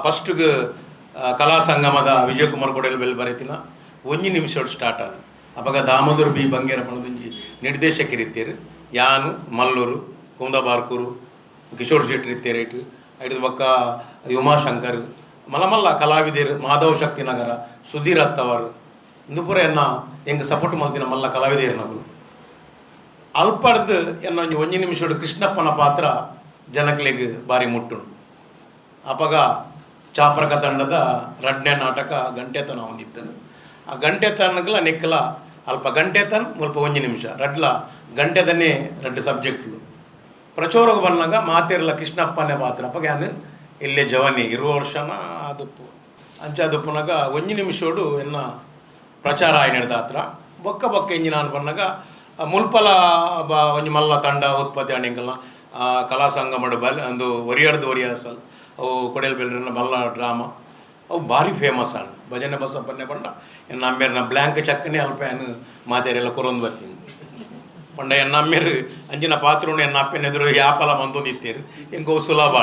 first ಕಲಾ ಸಂಗಮದ Vijay Kumar ಕೊಡೆಲ್ bell ಬರೆತಿನ ಒಂಜಿ ನಿಮಿಷ ಸ್ಟಾರ್ಟ್ ಆದ ಅವಾಗ ದಾಮೋದರ್ ಬಿ ಬಂಗೇರ ಪಣದೊಂಜಿ ನಿರ್ದೇಶಕರಿತ್ತೇರು ಯಾನು ಮಲ್ಲೂರು ಕುಂದಬಾರ್ಕೂರು ಕಿಶೋರ್ ಶೆಟ್ಟಿ ಇತ್ತೇರೇಟು ಐದು ಬಕ್ಕ ಉಮಾಶಂಕರ್ ಮಲ್ಲ ಕಲಾವಿದರು ಮಾಧವ್ ಶಕ್ತಿ ನಗರ ಸುಧೀರ್ ಅತ್ತವರು ಇಂದುಪುರ ಎನ್ನ ಎಂಗೆ ಸಪೋರ್ಟ್ ಮಲ್ತಿನ ಮಲ್ಲ ಕಲಾವಿದರು ನಗಲು ಅಲ್ಪಡ್ದು ಎನ್ನ ಒಂಜಿ ನಿಮಿಷ ಕೃಷ್ಣಪ್ಪನ ಪಾತ್ರ ಜನಕ್ಲೆಗ್ ಬಾರಿ ಮುಟ್ಟುಂಡು ಅಪಗ ಚಾಪ್ರಕ ತಂಡದ ರಡ್ನೆ ನಾಟಕ ಗಂಟೆತನ ಹೊಂದಿತ್ತನು ಆ ಗಂಟೆತನಗಲ ನೆಕ್ಕಲ ಅಲ್ಪ ಗಂಟೆತನ ಮುಲ್ಪ ಒಂಜಿ ನಿಮಿಷ ರಡ್ಲ ಗಂಟೆದನ್ನೇ ರಡ್ಡು ಸಬ್ಜೆಕ್ಟ್ಲು ಪ್ರಚೋರಗ ಬಂದಾಗ ಮಾತೇರಲ ಕೃಷ್ಣಪ್ಪನೇ ಪಾತ್ರ ಅಪಗ ಯಾನು ಇಲ್ಲೇ ಜವನಿ 20 ವರ್ಷನ ಅದುಪ್ಪು ಅಂಚ ಅದುಪ್ಪುನಾಗ ಒಂಜಿ ನಿಮಿಷೋಡು ಎನ್ನ ಪ್ರಚಾರ ಆಯ್ನಡ್ದ ಹತ್ರ ಬೊಕ್ಕ ಬೊಕ್ಕ ಇಂಜಿ ನಾನು ಬಂದಾಗ ಮುಲ್ಪಲ ಒಂಜಿ ಮಲ್ಲ ತಂಡ ಉತ್ಪತ್ತಿ ಆಣಿಂಕಲ್ನ ಕಲಾ ಸಂಗಮಡು ಬಲ್ ಅಂದು ಒರಿಯಾಡ್ದು ಒರಿಯಾಸಲ್ ಅವು ಕೊಡೆಲ್ ಬೆಲ್ರಿನ ಮಲ್ಲ ಡ್ರಾಮಾ ಅವು ಭಾರಿ ಫೇಮಸ್ ಆನ್ ಭಜನೆ ಬಸಪ್ಪನ್ನೇ ಪಂಡ ಎನ್ನ ಅಮ್ಮೇರ್ನ ಬ್ಲ್ಯಾಂಕ್ ಚಕ್ಕನೆ ಅಲ್ಪ ಏನು ಮಾತೇರೆಲ್ಲ ಕೊರೊಂದು ಬರ್ತೀನಿ ಪಂಡ ಎನ್ನ ಅಮ್ಮೇರು ಅಂಜಿನ ಪಾತ್ರೋಣ ಎನ್ನ ಅಪ್ಪನ ಎದುರು ಯಾಪಲ ಮಂದೊಂದಿತ್ತೇರು ಹೆಂಗೋ ಸುಲಭ